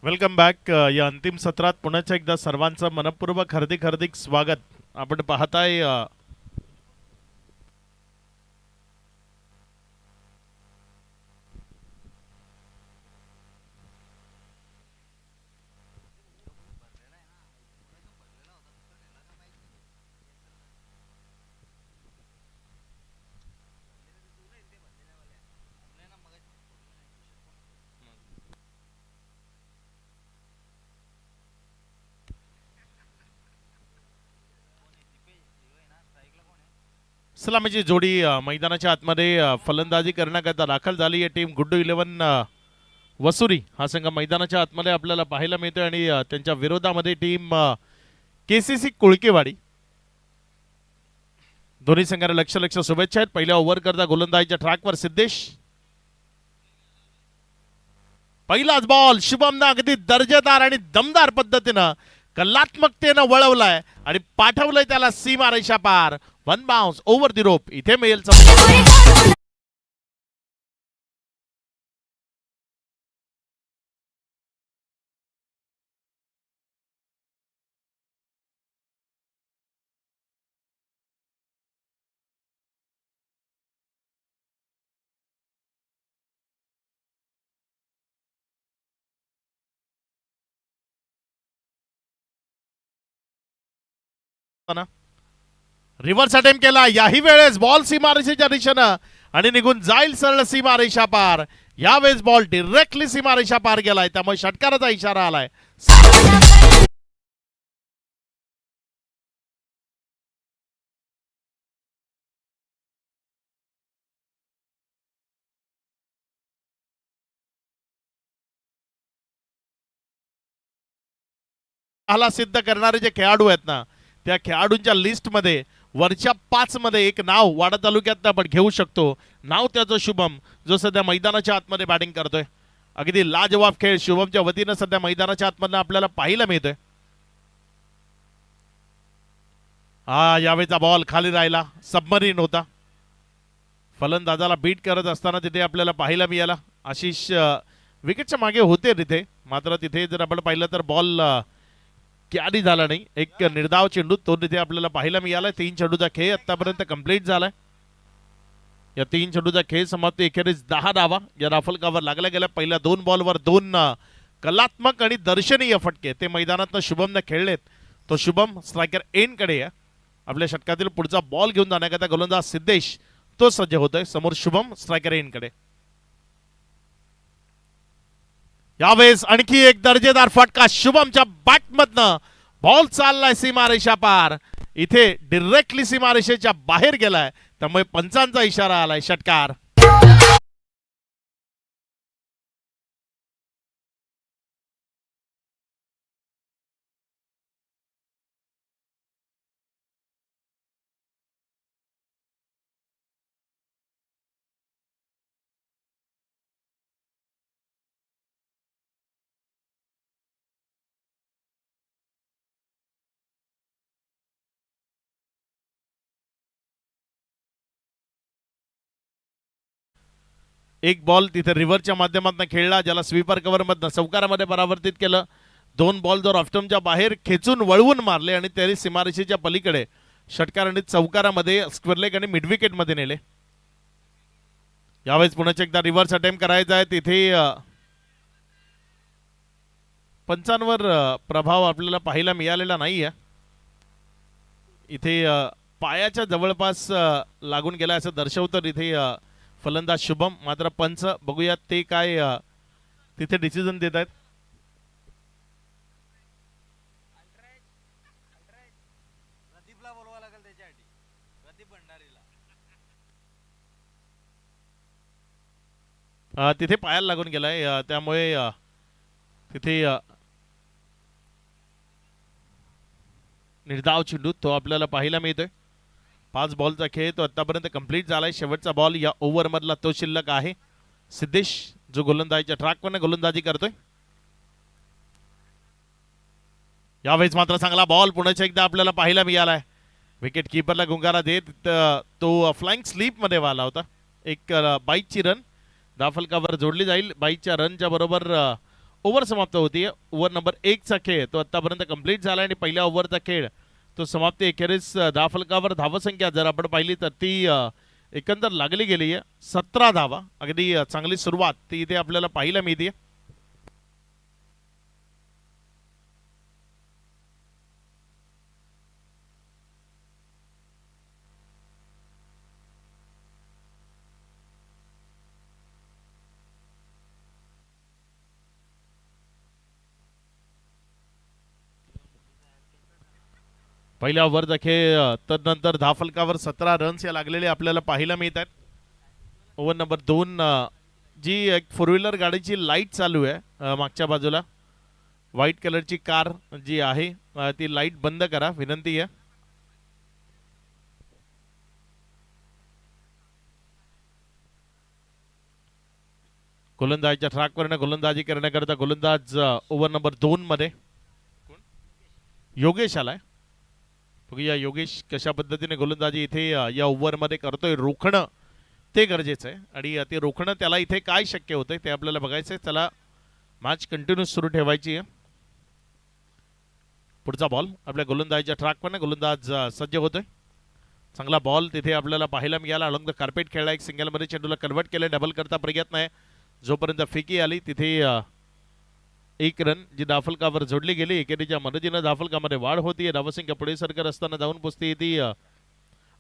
Welcome back. या अंतिम सत्रात पुण्याच्या एकदा सर्वांचं मनपूर्वक हार्दिक हार्दिक स्वागत. आपण पाहताय सलामीची जोडी मैदानाच्या आतमध्ये फलंदाजी करण्याकरता दाखल झाली आहे. टीम गुड्डू 11 वसुरी हा संघ मैदानाच्या आतमध्ये आपल्याला पाहायला मिळतोय आणि त्यांच्या विरोधामध्ये टीम केसीसी कुळकेवाडी. दोन्ही संघाला लक्ष लक्ष शुभेच्छा आहेत. पहिल्या ओव्हर करता गोलंदाजीच्या ट्रॅकवर सिद्धेश. पहिलाच बॉल शुभमनं अगदी दर्जेदार आणि दमदार पद्धतीनं कलात्मकतेनं वळवलाय आणि पाठवलंय त्याला सीमा रेषा पार. वन बाउन्स ओव्हर दी रोप. इथे मिळेल रिव्हर्स अटेम्प्ट केला. याही वेळेस बॉल सीमारेषेच्या दिशेनं आणि निघून जाईल सरळ सीमारेषा पार. यावेळेस बॉल डिरेक्टली सीमारेषा पार गेलाय, त्यामुळे षटकाराचा इशारा आलाय. हाला सिद्ध करणारे जे खेळाडू आहेत ना, त्या खेळाडूंच्या लिस्टमध्ये वरच्या 5 मध्ये एक नाव वाडा तालुक्यात आपण घेऊ शकतो. नाव त्याचं शुभम, जो सध्या मैदानाच्या आतमध्ये बॅटिंग करतोय. अगदी लाजवाब खेळ शुभमच्या वतीनं सध्या मैदानाच्या आतमधनं आपल्याला पाहायला मिळतोय. हा यावेळेचा बॉल खाली राहिला, सबमरीन होता. फलंदाजाला बीट करत असताना तिथे आपल्याला पाहायला मिळाला. आशिष विकेटच्या मागे होते तिथे, मात्र तिथे जर आपण पाहिलं तर बॉल कॅरी झाला नाही. एक निर्धाव चेंडू तो तिथे आपल्याला पाहायला मिळाला. 3 चेंडूचा खेळ आतापर्यंत कंप्लीट झालाय. या 3 चेंडूचा खेळ समाप्ती अखेरीस 10 धावा या राफल कावर लागल्या गेल्या. पहिल्या 2 बॉलवर 2 कलात्मक आणि दर्शनीय फटके ते मैदानात शुभमने खेळलेत. तो शुभम स्ट्रायकर एन कडे आपल्या षटकातील पुढचा बॉल घेऊन जाण्याकरता गोलंदाज सिद्धेश तो सज्ज होतोय. समोर शुभम स्ट्रायकर एन कडे. यावेळेस आणखी एक दर्जेदार फटका शुभमच्या बॅटमधनं. बॉल चाललाय सीमारेषा पार. इथे डिरेक्टली सीमारेषेच्या बाहेर गेलाय, त्यामुळे पंचांचा इशारा आलाय. षटकार. एक बॉल तिथे रिव्हरच्या माध्यमातून खेळला, ज्याला स्वीपर कव्हर मधनं चौकारामध्ये परावर्तित केलं. 2 बॉल जो ऑफ्टमच्या बाहेर खेचून वळवून मारले आणि त्याने सीमारेषेच्या पलीकडे षटकार आणि चौकारामध्ये स्क्वेअर लेग आणि मिड विकेट मध्ये नेले. यावेळेस पुन्हा एकदा रिव्हर्स अटेम्प्ट करायचा आहे. तिथे पंचांवर प्रभाव आपल्याला पाहायला मिळालेला नाहीये. इथे पायाच्या जवळपास लागून गेला असं दर्शवतं इथे फलंदाज शुभम. मात्र पंच बघूयात ते काय तिथे डिसिजन देत आहेत. तिथे पायाला लागून गेलाय, त्यामुळे तिथे निर्धाव चेंडू तो आपल्याला पाहायला मिळतोय. 5 बॉलचा खेळ तो आतापर्यंत कंप्लीट झालाय. शेवटचा बॉल या ओव्हर मधला तो शिल्लक आहे. सिद्धेश जो गोलंदाजीच्या ट्रॅकवर गोलंदाजी करतोय. यावेळेस मात्र चांगला बॉल पुण्याच्या एकदा आपल्याला पाहायला मिळालाय. विकेट किपरला गुंगारा देत तो फ्लाइंग स्लीप मध्ये वाला होता. एक 22ची रन दाफलकावर जोडली जाईल. 22च्या रनच्या बरोबर ओव्हर समाप्त होतीये. ओव्हर नंबर 1चा खेळ तो आतापर्यंत कंप्लीट झाला आणि पहिल्या ओव्हरचा खेळ तो समाप्ती अखेरीस धावफलकावर धावसंख्या जर आपण पाहिली तर ती एकंदर लागली गेली आहे 17 धावा. अगदी चांगली सुरुवात ती इथे आपल्याला पाहायला मिळते. पहिल्या ओव्हरचा खेळ तदनंतर धावफलकावर 17 रन्स या लागलेले आपल्याला पाहायला मिळत आहेत. ओव्हर नंबर 2 जी एक फोर व्हीलर गाडीची लाईट चालू आहे मागच्या बाजूला व्हाईट कलरची कार जी आहे ती लाईट बंद करा विनंती आहे. गोलंदाजीच्या ट्रॅकवर गोलंदाजी करण्याकरता गोलंदाज ओव्हर नंबर 2 मध्ये योगेश आलाय. बघूया योगेश कशा पद्धतीने गोलंदाजी इथे या ओव्हरमध्ये करतोय. रोखणं ते गरजेचं आहे आणि ते रोखणं त्याला इथे काय शक्य होतंय ते आपल्याला बघायचं आहे. त्याला मॅच कंटिन्यू सुरू ठेवायची आहे. पुढचा बॉल आपल्या गोलंदाजीच्या ट्रॅकवर गोलंदाज सज्ज होतोय. चांगला बॉल तिथे आपल्याला पाहायला मिळाला. अलॉंग द कार्पेट खेळला. एक सिंगलमध्ये चेंडूला कन्वर्ट केलं. डबल करता प्रयत्न आहे. जोपर्यंत फिकी आली तिथे एक रन जी धावफलकावर जोडली गेली. एकेरीच्या मदतीनं धावफलकामध्ये वाढ होती. धावसंख्या पुढे सरकत असताना जाऊन पोचते ती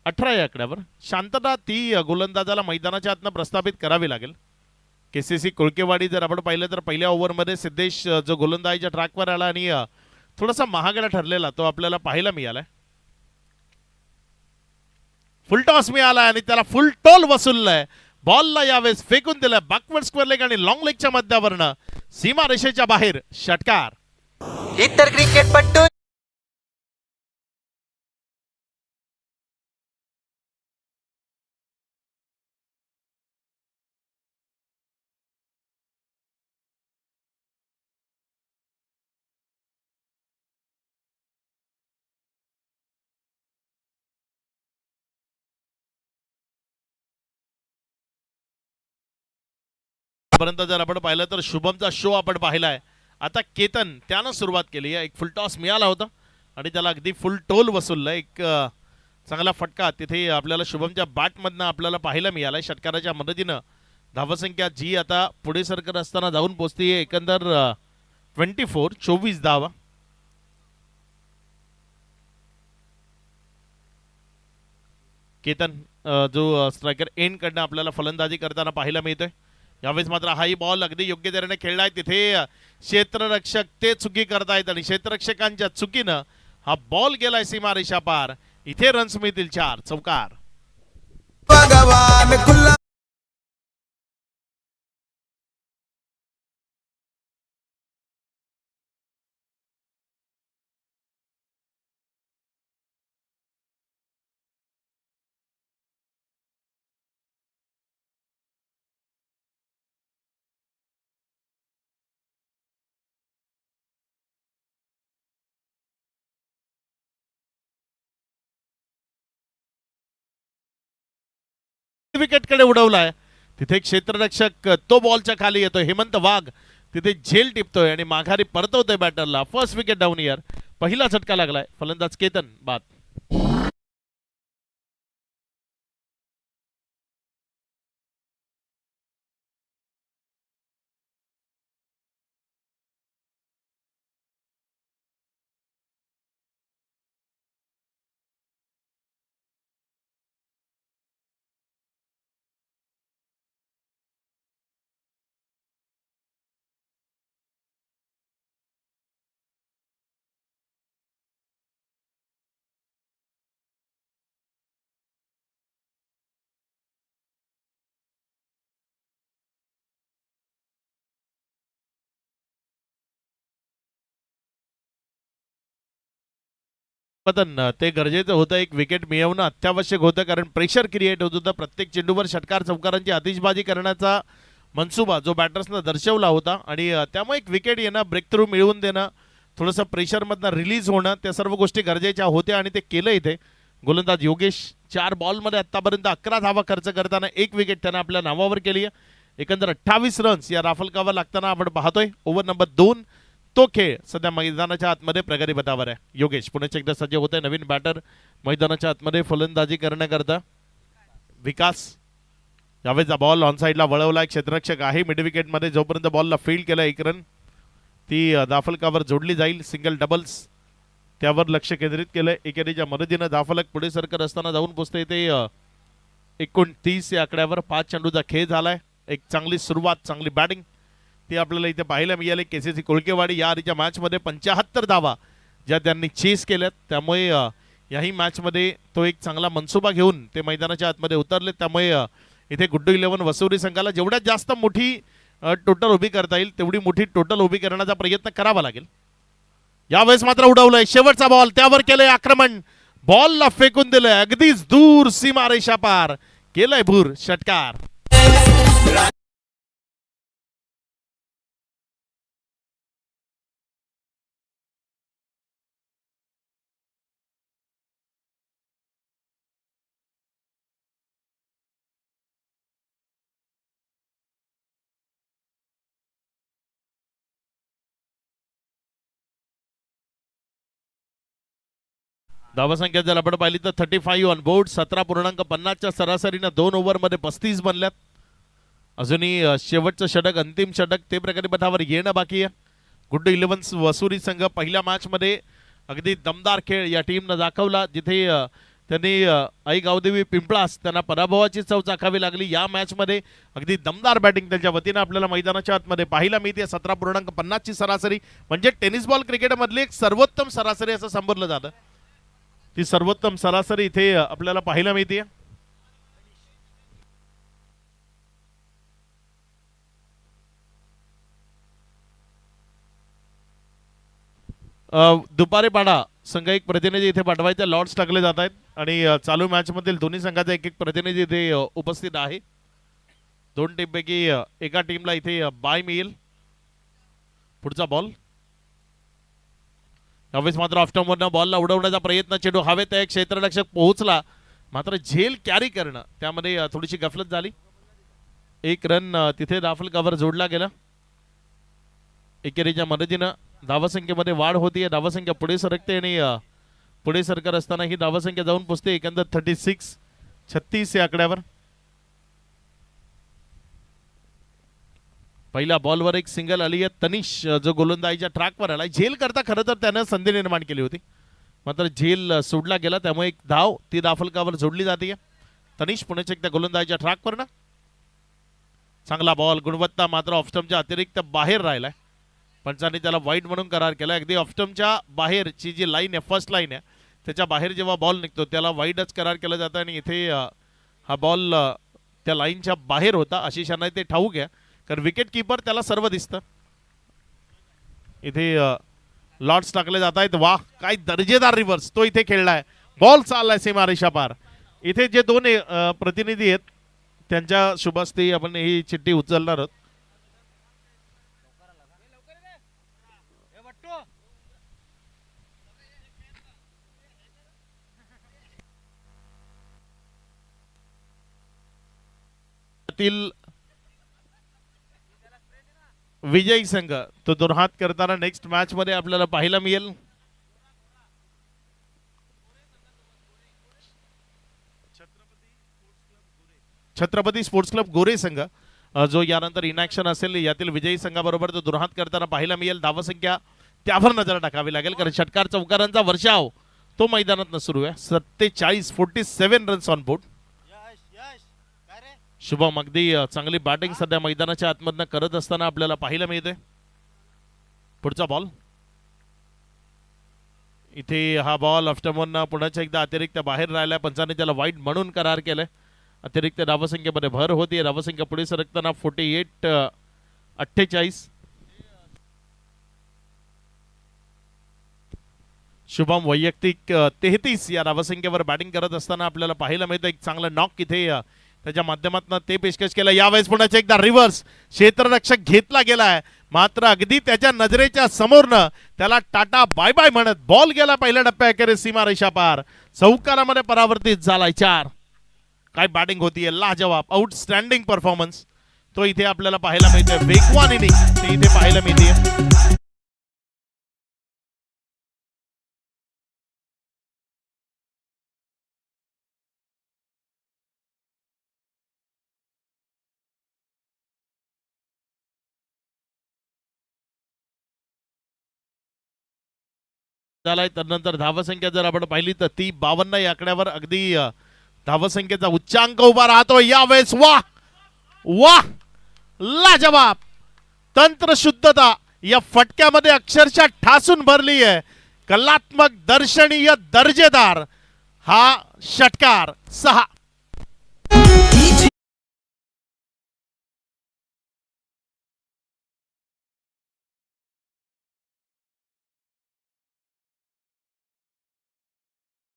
18 या आकड्यावर. शांतता ती गोलंदाजाला मैदानाच्या आतनं प्रस्थापित करावी लागेल. केसीसी कुळकेवाडी जर आपण पाहिलं तर पहिल्या ओव्हरमध्ये सिद्धेश जो गोलंदाजीच्या ट्रॅकवर आला आणि थोडासा महागडा ठरलेला तो आपल्याला पाहायला मिळालाय. फुल टॉस मिळाला आणि त्याला फुल टोल वसूललाय. बॉलला यावेळेस फेकून दिलं बॅकवर्ड स्क्वेअर लेग आणि लॉंग लेगच्या मध्यावरनं सीमा रेषेच्या बाहेर षटकार. इतर क्रिकेटपटू पर्यंत जर आपण पाहिलं तर शुभमचा शो आपण पाहिलाय. आता केतन त्यानं सुरुवात केली आहे. एक फुल टॉस मिळाला होता आणि त्याला अगदी फुल टोल वसूलला. एक चांगला फटका तिथे आपल्याला शुभमच्या बॅटमधनं आपल्याला पाहायला मिळालाय. षटकाराच्या मदतीनं धावसंख्या जी आता पुढे सरकत असताना जाऊन पोहोचते एकंदर 24 धावा. केतन जो स्ट्रायकर एंड कडनं आपल्याला फलंदाजी करताना पाहायला मिळतोय. यावेळेस मात्र हाही बॉल अगदी योग्य तऱ्हेने खेळलाय. तिथे क्षेत्ररक्षक ते चुकी करतायत आणि क्षेत्ररक्षकांच्या चुकीनं हा बॉल गेलाय सीमारेषा पार. इथे रन्स मिळतील 4. चौकार. विकेटकडे उडवलाय. तिथे क्षेत्ररक्षक तो बॉलच्या खाली येतोय. हेमंत वाघ तिथे झेल टिपतोय आणि माघारी परतवतोय बॅटरला. फर्स्ट विकेट डाऊन इयर. पहिला झटका लागलाय. फलंदाज केतन बाद. ते गरजेचं होतं. एक विकेट मिळवणं अत्यावश्यक होतं कारण प्रेशर क्रिएट होत होतं. प्रत्येक चेंडूवर षटकार चौकारांची आतिषबाजी करण्याचा मनसुबा जो बॅटर्सनं दर्शवला होता आणि त्यामुळे एक विकेट येणं ब्रेक थ्रू मिळवून देणं थोडंसं प्रेशरमधनं रिलीज होणं त्या सर्व गोष्टी गरजेच्या होत्या आणि ते केलं. इथे गोलंदाज योगेश 4 बॉलमध्ये आतापर्यंत 11 धावा खर्च करताना एक विकेट त्यानं आपल्या नावावर केली आहे. एकंदर 28 रन्स या राफेल कव्हर लागताना आपण पाहतोय. ओव्हर नंबर 2 तो खेळ सध्या मैदानाच्या आतमध्ये प्रगती पथावर आहे. योगेश पुन्हा एकदा सज्ज होत आहे. नवीन बॅटर मैदानाच्या आतमध्ये फलंदाजी करण्याकरता. विकास यावेळेचा बॉल ऑन साईडला वळवला. क्षेत्ररक्षक आहे मिड विकेट मध्ये. जोपर्यंत बॉलला फील्ड केला 1 रन ती दाफल कावर जोडली जाईल. सिंगल डबल्स त्यावर लक्ष केंद्रित केलंय. एकेरीच्या मदतीनं दाफलक पुढे सरकत असताना जाऊन पोहोचते ते 29 या आकड्यावर. 5 चेंडूचा खेळ झालाय. एक चांगली सुरुवात, चांगली बॅटिंग ती आपल्याला इथे पाहायला मिळाली. केसीसी कोळकेवाडी या आधीच्या मॅचमध्ये 75 धावा ज्या त्यांनी चेस केल्यात. त्यामुळे याही मॅचमध्ये तो एक चांगला मनसुबा घेऊन ते मैदानाच्या आतमध्ये उतरले. त्यामुळे इथे गुड्डू 11 वसुरी संघाला जेवढ्यात जास्त मोठी टोटल उभी करता येईल तेवढी मोठी टोटल उभी करण्याचा प्रयत्न करावा लागेल. यावेळेस मात्र उडवलंय. शेवटचा बॉल त्यावर केलंय आक्रमण. बॉलला फेकून दिलंय अगदीच दूर सीमारेषा पार. केलंय भूर षटकार. धावसंख्या जर आपण पाहिली तर 35 ऑन बोर्ड. 17.50च्या सरासरीनं 2 ओव्हरमध्ये 35 बनल्यात. अजूनही शेवटचं षटक, अंतिम षटक ते प्रकारे पथावर येणं बाकी आहे. गुड्डू 11 वसुरी संघ पहिल्या मॅचमध्ये अगदी दमदार खेळ या टीमनं दाखवला. जिथे त्यांनी आई गावदेवी पिंपळास त्यांना पराभवाची चव चाखावी लागली. या मॅचमध्ये अगदी दमदार बॅटिंग त्यांच्या वतीनं आपल्याला मैदानाच्या आतमध्ये पाहायला मिळते. 17.50ची सरासरी म्हणजे टेनिस बॉल क्रिकेटमधली एक सर्वोत्तम सरासरी असं संबोधलं जातं. ती सर्वोत्तम सरासरी इथे आपल्याला पाहायला मिळते. दुपारी पाडा संघ एक प्रतिनिधी इथे पाठवायचे लॉट्स टाकले जात आहेत आणि चालू मॅच मधील दोन्ही संघाचा एक प्रतिनिधी इथे उपस्थित आहे. 2 टीम पैकी एका टीमला इथे बाय मिळेल. पुढचा बॉल यावेळेस मात्र ऑफ्टॉमवरनं बॉलला उडवण्याचा प्रयत्न. चेंडू हवेत आहे. क्षेत्ररक्षक पोहोचला मात्र झेल कॅरी करणं त्यामध्ये थोडीशी गफलत झाली. 1 रन तिथे राफेल कव्हर जोडला गेला. एकेरीच्या मदतीनं धावसंख्येमध्ये वाढ होतीये. धावसंख्या पुढे सरकते आणि पुढे सरकत असताना ही धावसंख्या जाऊन पोहोचते एकंदर 36 या आकड्यावर. पहिल्या बॉलवर एक सिंगल आली आहे. तनिष जो गोलंदाजीच्या ट्रॅकवर आला. झेल करता खरं तर त्यानं संधी निर्माण केली होती मात्र झेल सोडला गेला. त्यामुळे एक धाव ती दाफलकावर जोडली जाते. तनिष पुणे एकदा गोलंदाजीच्या ट्रॅकवर ना. चांगला बॉल, गुणवत्ता मात्र ऑफस्टमच्या अतिरिक्त बाहेर राहिलाय. पंचांनी त्याला वाईड म्हणून करार केला. अगदी ऑफस्टमच्या बाहेरची जी लाईन आहे, फर्स्ट लाईन आहे, त्याच्या बाहेर जेव्हा बॉल निघतो त्याला वाईडच करार केला जातं आणि इथे हा बॉल त्या लाईनच्या बाहेर होता. आशिषांना ते ठाऊक आहे कारण विकेट किपर त्याला सर्व दिसतं. इथे लॉट्स टाकले जात आहेत. वाह काय दर्जेदार रिव्हर्स तो इथे खेळलाय. बॉल चाललाय सीमारेषा पार. इथे जे 2 प्रतिनिधी आहेत त्यांच्या शुभस्ते आपण ही चिठ्ठी उचलणार आहोत. विजयी संघ तो दोनहात करताना नेक्स्ट मॅच मध्ये आपल्याला पाहायला मिळेल. छत्रपती स्पोर्ट्स क्लब गोरे संघ जो यानंतर इनॅक्शन असेल यातील विजयी संघाबरोबर तो दोनहात करताना पाहायला मिळेल. धावसंख्या त्यावर नजर टाकावी लागेल कारण षटकार चौकारांचा वर्षाव तो मैदानात सुरू आहे. 47 रन्स ऑन बोर्ड. शुभम अगदी चांगली बॅटिंग सध्या मैदानाच्या आतमधनं करत असताना आपल्याला पाहायला मिळते. पुढचा बॉल इथे हा बॉल ऑफ्टमॉन पुन्हा एकदा अतिरिक्त बाहेर राहिलाय. पंचांनी त्याला वाईड म्हणून करार केलाय. अतिरिक्त धावसंख्येमध्ये भर होती. धावसंख्या पुढे सरकताना 48-48. शुभम वैयक्तिक 33 या धावसंख्येवर बॅटिंग करत असताना आपल्याला पाहायला मिळतं. एक चांगला नॉक इथे त्याच्या माध्यमातून ते पेशकश केलं. यावेळेस पुन्हा एकदा रिव्हर्स क्षेत्ररक्षक घेतला गेलाय मात्र अगदी त्याच्या नजरेच्या समोरनं त्याला टाटा बाय बाय म्हणत बॉल गेला पहिल्या टप्प्याखेरीज सीमारेषा पार. चौकारामध्ये परावर्तित झालाय. 4. काय बॅटिंग होतीये, लाजवाब, आउटस्टँडिंग परफॉर्मन्स तो इथे आपल्याला पाहायला मिळतोय. वेगवान इनिंग ते इथे पाहायला मिळते. झालाय. त्यानंतर धावसंख्या जर आपण पाहिली तर ती 52 या आकड्यावर अगदी धावसंख्येचा उच्चांक उभा राहतो यावेळेस. वा वा लाजवाब तंत्र शुद्धता या फटक्यामध्ये अक्षरशः ठासून भरली आहे. कलात्मक दर्शनीय दर्जेदार हा षटकार. 6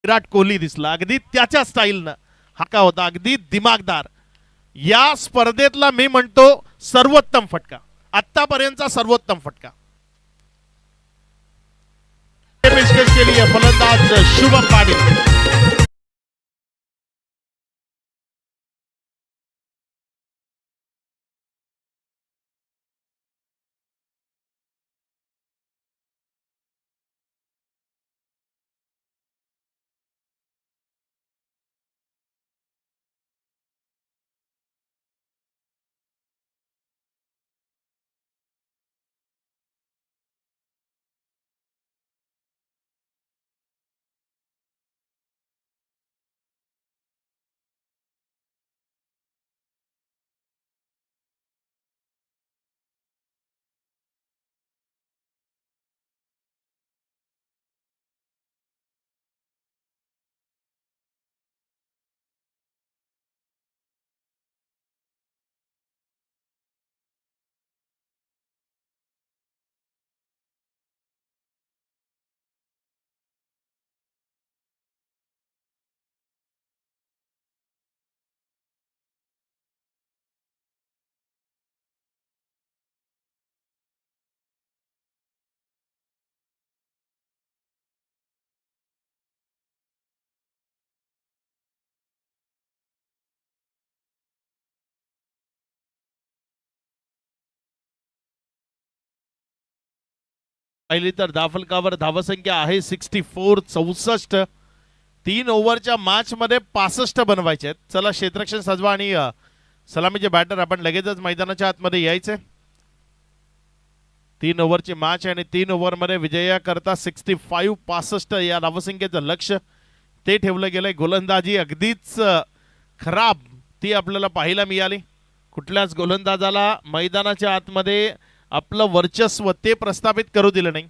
विराट कोहली दिसला अगदी त्याच्या स्टाईलनं. हा का होता अगदी दिमागदार. या स्पर्धेतला मी म्हणतो सर्वोत्तम फटका, आतापर्यंतचा सर्वोत्तम फटका पेशकश केली आहे फलंदाज शुभम पाटील. पाहिली तर धावफलकावर धावसंख्या आहे 64, 64. 3 ओव्हरच्या मॅच मध्ये 65 बनवायचे आहेत. चला क्षेत्ररक्षण सजवा आणि सलामीचे बॅटर आपण लगेचच मैदानाच्या आतमध्ये यायचे. 3 ओव्हरची मॅच आहे आणि 3 ओव्हर मध्ये विजयाकरता 65 65 या धावसंख्येचं लक्ष ते ठेवलं गेलंय. गोलंदाजी अगदीच खराब ती आपल्याला पाहायला मिळाली. कुठल्याच गोलंदाजाला मैदानाच्या आतमध्ये आपलं वर्चस्व ते प्रस्थापित करू दिलं नाही.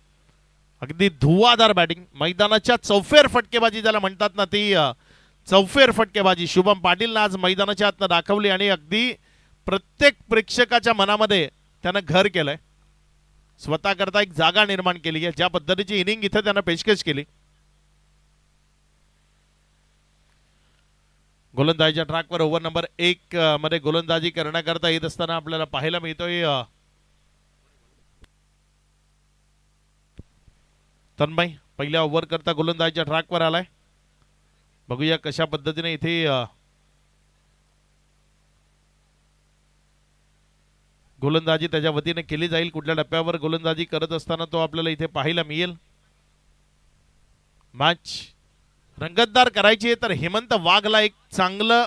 अगदी धुवाधार बॅटिंग, मैदानाच्या चौफेर फटकेबाजी ज्याला म्हणतात ना ती चौफेर फटकेबाजी शुभम पाटीलनं आज मैदानाच्या आतनं दाखवली आणि अगदी प्रत्येक प्रेक्षकाच्या मनामध्ये त्यानं घर केलंय. स्वतः करता एक जागा निर्माण केली आहे. ज्या पद्धतीची इनिंग इथे त्यानं पेशकश केली. गोलंदाजीच्या ट्रॅकवर ओव्हर नंबर 1 मध्ये गोलंदाजी करण्याकरता येत असताना आपल्याला पाहायला मिळतोय तन्मय. पहिल्या ओव्हर करता गोलंदाजीच्या ट्रॅकवर आलाय. बघूया कशा पद्धतीने इथे गोलंदाजी त्याच्या वतीने केली जाईल. कुठल्या टप्प्यावर गोलंदाजी करत असताना तो आपल्याला इथे पाहायला मिळेल. मॅच रंगतदार करायची आहे तर हेमंत वाघला एक चांगलं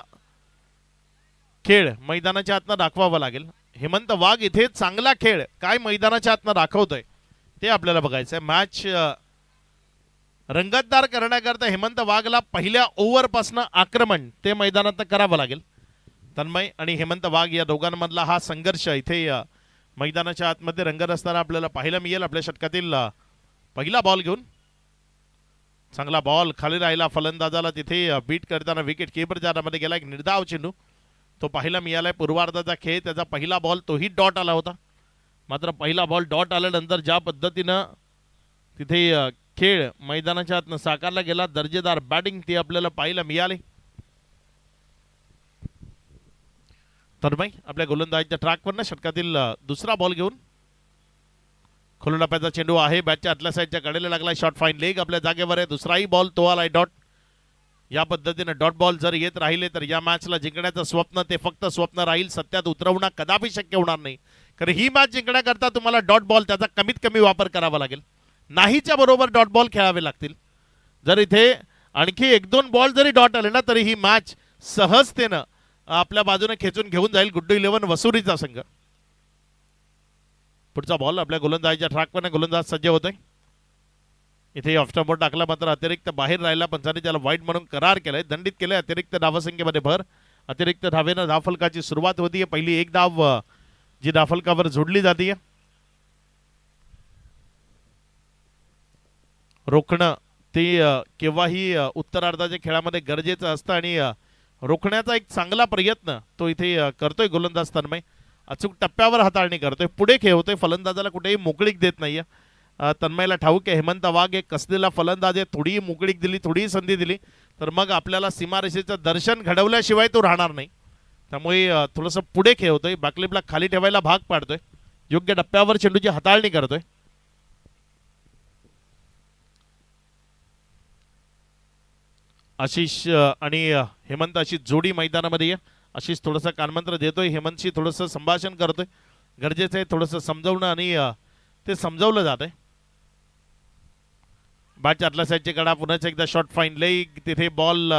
खेळ मैदानाच्या आतनं दाखवावं लागेल. हेमंत वाघ इथे चांगला खेळ काय मैदानाच्या आतनं दाखवतोय ते आपल्याला बघायचंय. मॅच रंगतदार करण्याकरता हेमंत वाघला पहिल्या ओव्हर पासून आक्रमण ते मैदानात करावं लागेल. तन्मय आणि हेमंत वाघ या दोघांमधला हा संघर्ष इथे मैदानाच्या आतमध्ये रंगत असताना आपल्याला पाहायला मिळेल. आपल्या षटकातील पहिला बॉल घेऊन चांगला बॉल खाली राहिला. फलंदाजाला तिथे बीट करताना विकेट किपरच्या हातामध्ये गेला एक निर्धाव चेंडू तो पाहायला मिळालाय. पूर्वार्धाचा खेळ त्याचा पहिला बॉल तोही डॉट आला होता. मात्र पहिला बॉल डॉट आल्यानंतर ज्या पद्धतीनं तिथे खेळ मैदानाच्या आतनं साकारला गेला दर्जेदार बॅटिंग ती आपल्याला पाहायला मिळाली. तन्मय आपल्या गोलंदाजीच्या ट्रॅकवर षटकातील दुसरा बॉल घेऊन खोलून टप्प्याचा चेंडू आहे. बॅटच्या आतल्या साईडच्या कडेला लागला. शॉट फाईन लेग आपल्या जागेवर आहे. दुसराही बॉल तो आलाय डॉट. या पद्धतीने डॉट बॉल जर येत राहिले तर या मॅचला जिंकण्याचं स्वप्न ते फक्त स्वप्न राहील, सत्यात उतरवणं कदापि शक्य होणार नाही. कारण ही मॅच जिंकण्याकरता तुम्हाला डॉट बॉल त्याचा कमीत कमी वापर करावा लागेल. नाहीच्या बरोबर डॉट बॉल खेळावे लागतील. जर इथे आणखी 1-2 बॉल जरी डॉट आले ना तरी ही मॅच सहजतेनं आपल्या बाजूने खेचून घेऊन जाईल गुड्डू 11 वसुरीचा संघ. पुढचा बॉल आपल्या गोलंदाजीच्या ट्रॅकवर गोलंदाज सज्ज होतोय. इथे ऑफस्टंपवर टाकला, मात्र अतिरिक्त बाहेर राहिला. पंचांनी त्याला वाईट म्हणून करार केलाय, दंडित केलंय. अतिरिक्त धावसंख्येमध्ये भर. अतिरिक्त धावेनं धावफलकाची सुरुवात होतीये. पहिली एक धाव जी धावफलकावर जोडली जाते. रोखणं ते केव्हाही उत्तरार्धाच्या खेळामध्ये गरजेचं असतं आणि रोखण्याचा एक चांगला प्रयत्न तो इथे करतोय गोलंदाज तन्मय. अचूक टप्प्यावर हाताळणी करतोय, पुढे खेळतोय, फलंदाजाला कुठेही मोकळीक देत नाहीये. तन्मयला ठाऊक आहे हेमंत वाघ एक कसलेला फलंदाज आहे. थोडीही मोकळीक दिली, थोडीही संधी दिली तर मग आपल्याला सीमारेषेचं दर्शन घडवल्याशिवाय तो राहणार नाही. त्यामुळे थोडंसं पुढे खेळतोय, बॅकलिपला खाली ठेवायला भाग पाडतोय, योग्य टप्प्यावर चेंडूची हाताळणी करतोय. आशिष आणि हेमंत अशी जोडी मैदानामध्ये आहे. आशिष थोडंसं कानमंत्र देतोय, हेमंतशी थोडंसं संभाषण करतोय. गरजेचं आहे थोडंसं समजावणं आणि ते समजावलं जात आहे. बॅटच्या आतल्या साईडचे कडा, पुन्हा एकदा शॉर्ट फाईन लेग. तिथे बॉल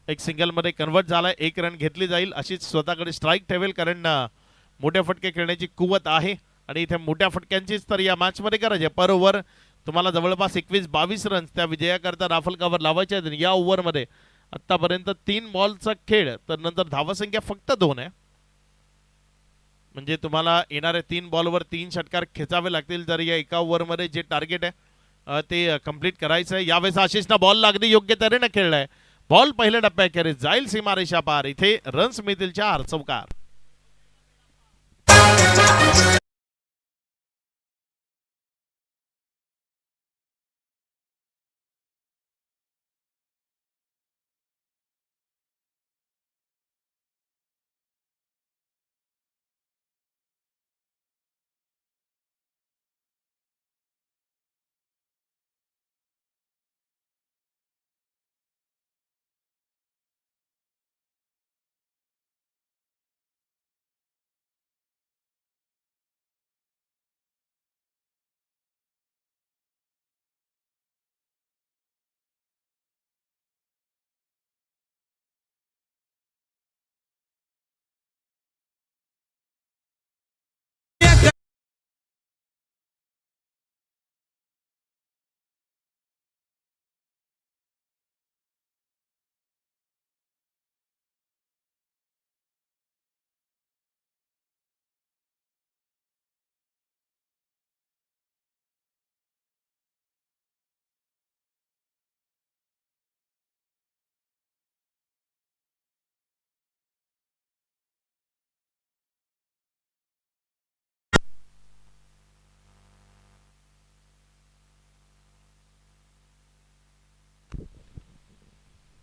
एक सिंगलमध्ये कन्वर्ट झाला. 1 रन घेतली जाईल. अशीच स्वतःकडे स्ट्राईक ठेवेल कारण मोठ्या फटके खेळण्याची कुवत आहे आणि इथे मोठ्या फटक्यांचीच तर या मॅचमध्ये गरज आहे. पर ओव्हर तुम्हाला जवळपास 21-22 रन्स त्या विजयाकरता राफलकावर लावायचे आहेत. या ओव्हरमध्ये आतापर्यंत 3 बॉलचा खेळ, तर नंतर धावसंख्या फक्त 2 आहे. म्हणजे तुम्हाला येणाऱ्या 3 बॉलवर 3 षटकार खेचावे लागतील तर या एका ओव्हरमध्ये जे टार्गेट आहे ते कंप्लीट करायचं आहे. यावेळेस आशिषना बॉल लागली, योग्य तऱ्हेने खेळलाय. बॉल पहिल्या टप्प्याखेरीज जाईल सीमारेषा पार. इथे रन्स मिळतील 4 चौकार.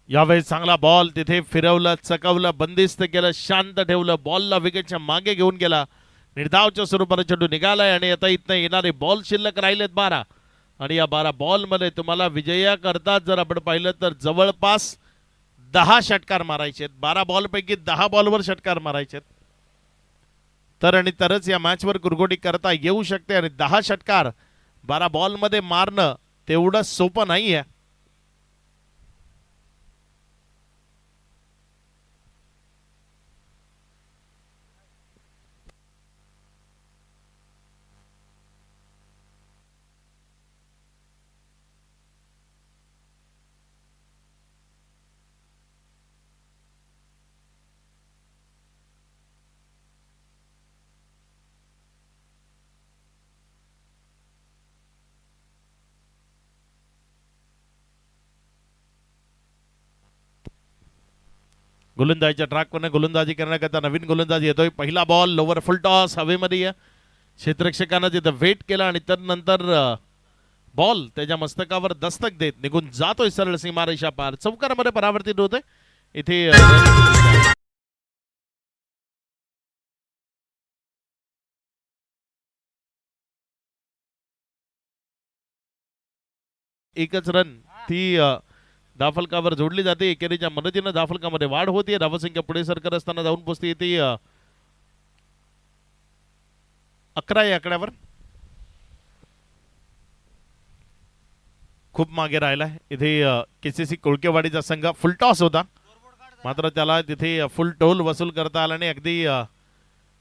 यावेळेस चांगला बॉल तिथे फिरवलं, चकवलं, बंदिस्त केलं, शांत ठेवलं. बॉलला विकेटच्या मागे घेऊन गेला. निर्धावच्या स्वरूपाने चेंडू निघालाय आणि आता इथनं येणारे बॉल शिल्लक राहिलेत 12 आणि या 12 बॉलमध्ये तुम्हाला विजयाकरता जर आपण पाहिलं तर जवळपास 10 षटकार मारायचे आहेत. 12 बॉलपैकी 10 बॉलवर षटकार मारायचे आहेत. तर आणि तरच या मॅचवर कुरघोडी करता येऊ शकते आणि 10 षटकार 12 बॉलमध्ये मारणं तेवढं सोपं नाही आहे. गोलंदाजीच्या ट्रॅकवर गोलंदाजी करण्याकरता नवीन गोलंदाज येतोय. पहिला बॉल लोवर फुल टॉस हवेमध्ये आहे. क्षेत्ररक्षकानं तिथं वेट केला आणि त्यानंतर बॉल त्याच्या मस्तकावर दस्तक देत निघून जातोय सरळ सीमारेषा पार. चौकारामध्ये परावर्तित होतोय. इथे एकच रन ती धावफलकावर जोडली जाते. एकेरीच्या मदतीनं धावफलकामध्ये वाढ होते. धावसंख्या पुढे सरकत असताना जाऊन पोहोचते येते 11 या आकड्यावर. खूप मागे राहिला इथे केसीसी कोळकेवाडीचा संघ. फुलटॉस होता मात्र त्याला तिथे फुल टोल वसूल करता आला नाही. अगदी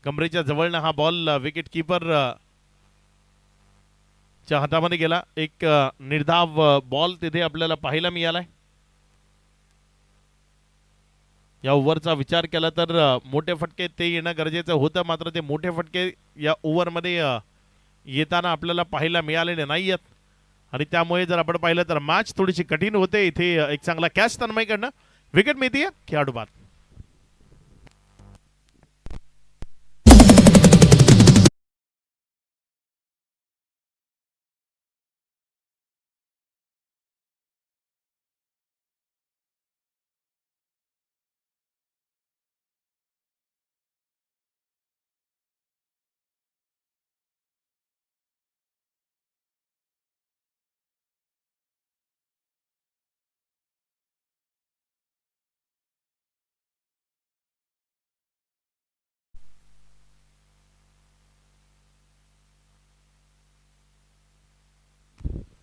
कमरेच्या जवळनं हा बॉल विकेट किपर च्या हातामध्ये गेला. एक निर्धाव बॉल तिथे आपल्याला पाहायला मिळालाय. या ओव्हरचा विचार केला तर मोठे फटके ते येणं गरजेचं होतं मात्र ते मोठे फटके या ओव्हरमध्ये येताना आपल्याला पाहायला मिळालेले नाहीयेत आणि त्यामुळे जर आपण पाहिलं तर मॅच थोडीशी कठीण होते. इथे एक चांगला कॅच तन्मयकडनं विकेट मिळते खेळाडू बाद.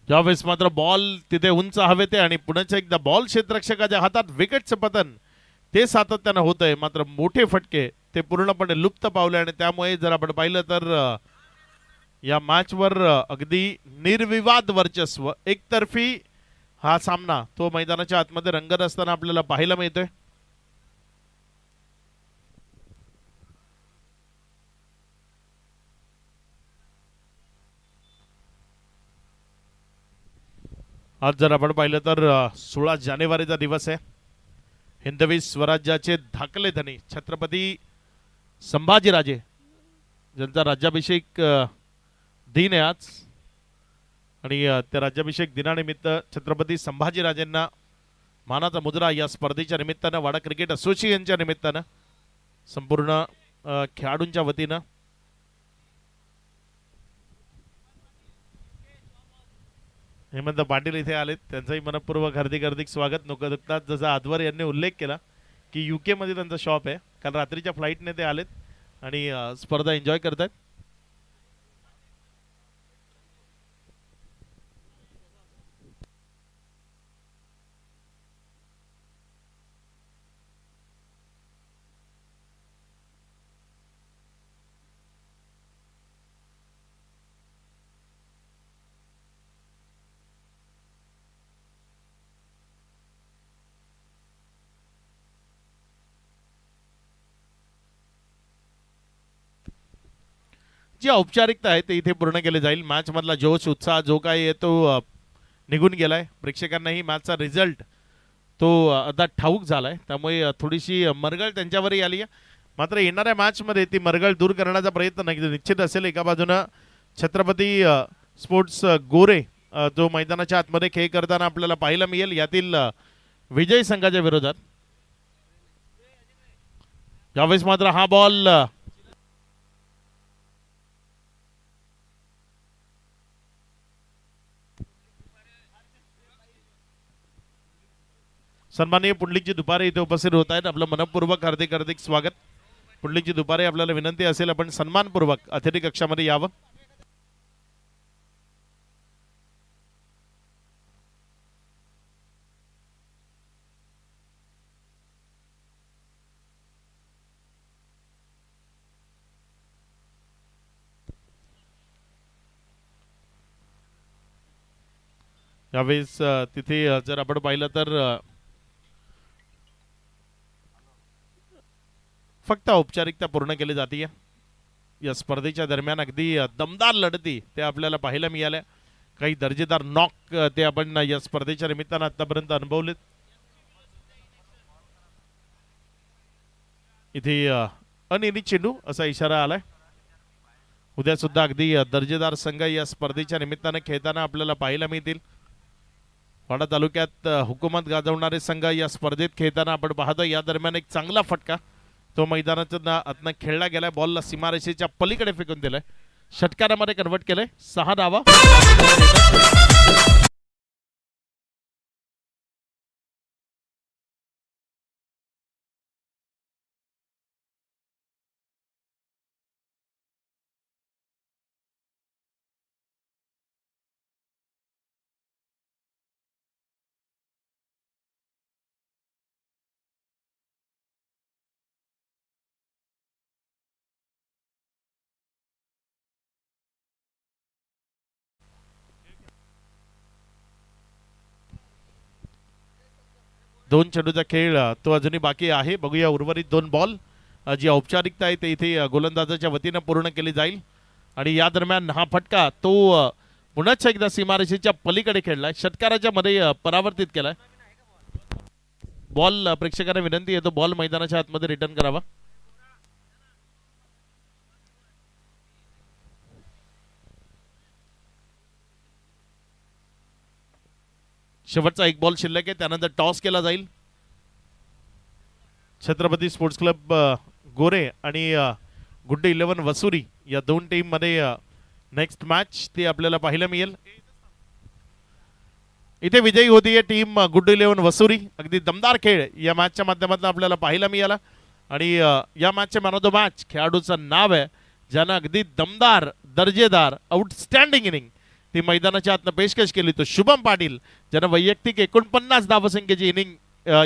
ज्यावेळेस मात्र बॉल तिथे उंच हवेते आणि पुन्हा एकदा बॉल क्षेत्ररक्षकाच्या हातात विकेटचं पतन ते सातत्यानं होतंय. मात्र मोठे फटके ते पूर्णपणे लुप्त पावले आणि त्यामुळे जर आपण पाहिलं तर या मॅचवर अगदी निर्विवाद वर्चस्व एकतर्फी हा सामना तो मैदानाच्या आतमध्ये रंगत असताना आपल्याला पाहायला मिळतोय. आज जर आपण पाहिलं तर 16 जानेवारीचा दिवस आहे. हिंदवी स्वराज्याचे धाकले धनी छत्रपती संभाजीराजे ज्यांचा राज्याभिषेक दिन आहे आज आणि त्या राज्याभिषेक दिनानिमित्त छत्रपती संभाजीराजेंना मानाचा मुद्रा या स्पर्धेच्या निमित्तानं वाडा क्रिकेट असोसिएशनच्या निमित्तानं संपूर्ण खेळाडूंच्या वतीनं हेमंत पाटील इथे आलेत. त्यांचंही मनपूर्वक हार्दिक हार्दिक स्वागत. नुकताच जसा आदवर यांनी उल्लेख केला की UK मध्ये त्यांचा शॉप आहे. काल रात्रीच्या फ्लाईटने ते आलेत आणि स्पर्धा एन्जॉय करतात. जी औपचारिकता आहे ते इथे पूर्ण केले जाईल. मॅच मधला जोश उत्साह जो काही आहे तो निघून गेलाय. प्रेक्षकांनाही मॅचचा रिझल्ट तो आता ठाऊक झालाय त्यामुळे थोडीशी मरगळ त्यांच्यावरही आली आहे. मात्र येणाऱ्या मॅच मध्ये ती मरगळ दूर करण्याचा प्रयत्न निश्चित असेल. एका बाजूनं छत्रपती स्पोर्ट्स गोरे जो मैदानाच्या आतमध्ये खेळ करताना आपल्याला पाहायला मिळेल यातील विजय संघाच्या विरोधात. यावेळेस मात्र हा बॉल सन्माननीय पुंडलिकजी दुपारे इथे उपस्थित होत आहेत. आपलं मनपूर्वक हार्दिक हार्दिक स्वागत. पुंडलिकजी दुपारे आपल्याला विनंती असेल आपण सन्मानपूर्वक अतिथी कक्षामध्ये यावं. यावेळेस तिथे जर आपण पाहिलं तर फक्त औपचारिकता पूर्ण केली जाते. या स्पर्धेच्या दरम्यान अगदी दमदार लढती ते आपल्याला पाहायला मिळाल्या. काही दर्जेदार नॉक ते आपण या स्पर्धेच्या निमित्तानं आतापर्यंत अनुभवलेत. इथे अनिर्णित चेंडू असा इशारा आलाय. उद्या सुद्धा अगदी दर्जेदार संघ या स्पर्धेच्या निमित्तानं खेळताना आपल्याला पाहायला मिळतील. वाडा तालुक्यात हुकूमत गाजवणारे संघ या स्पर्धेत खेळताना आपण पाहतो. या दरम्यान एक चांगला फटका तो मैदानाच्या आतनं खेळला गेलाय. बॉलला सीमारेषेच्या पलीकडे फेकून दिलाय. षटकारामध्ये कन्वर्ट केलंय. 6 धावा. 2 चेंडूचा खेळ तो अजूनही बाकी आहे. बघूया उर्वरित 2 बॉल जी औपचारिकता आहे ते इथे गोलंदाजाच्या वतीनं पूर्ण केली जाईल. आणि या दरम्यान हा फटका तो पुन्हा एकदा सीमारेषेच्या पलीकडे खेळलाय, षटकाराच्या मध्ये परावर्तित केलाय. बॉल प्रेक्षकांना विनंती आहे तो बॉल मैदानाच्या आतमध्ये रिटर्न करावा. शेवटचा 1 बॉल शिल्लक आहे, त्यानंतर टॉस केला जाईल. छत्रपती स्पोर्ट्स क्लब गोरे आणि गुड 11 वसुरी या 2 टीम मध्ये नेक्स्ट मॅच ते आपल्याला पाहायला मिळेल. इथे विजयी होती टीम गुड 11 वसुरी. अगदी दमदार खेळ या मॅचच्या माध्यमातून आपल्याला पाहायला मिळाला. आणि या मॅचचे मॅन ऑफ द मॅच खेळाडूचं नाव आहे ज्यानं अगदी दमदार दर्जेदार आउटस्टँडिंग इनिंग ती मैदानाच्या आतनं पेशकश केली. तो शुभम पाटील ज्यानं वैयक्तिक 49 धावसंख्येची इनिंग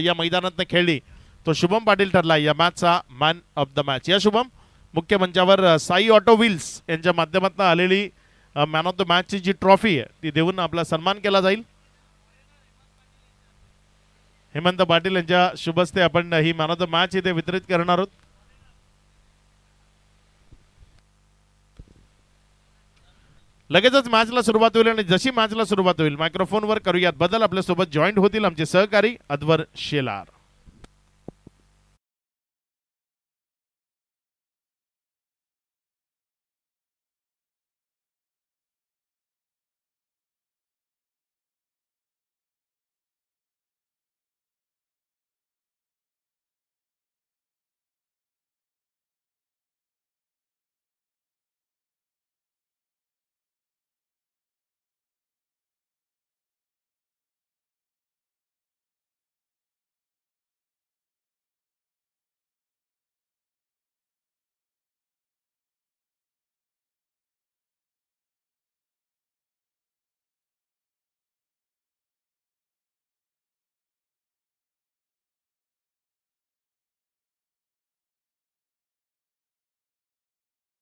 या मैदानातनं खेळली, तो शुभम पाटील ठरला या मॅचचा मॅन ऑफ द मॅच. या शुभम, मुख्य मंचावर साई ऑटो व्हील्स यांच्या माध्यमातून आलेली मॅन ऑफ द मॅचची जी ट्रॉफी आहे ती देऊन आपला सन्मान केला जाईल. हेमंत पाटील यांच्या शुभ हस्ते आपण he man of the match इथे वितरित करणार आहोत. लगेचच मॅचला सुरुवात होईल आणि जशी मॅचला सुरुवात होईल मायक्रोफोनवर करूयात बदल. आपल्यासोबत जॉईंट होतील आमचे सहकारी अद्वर शेलार.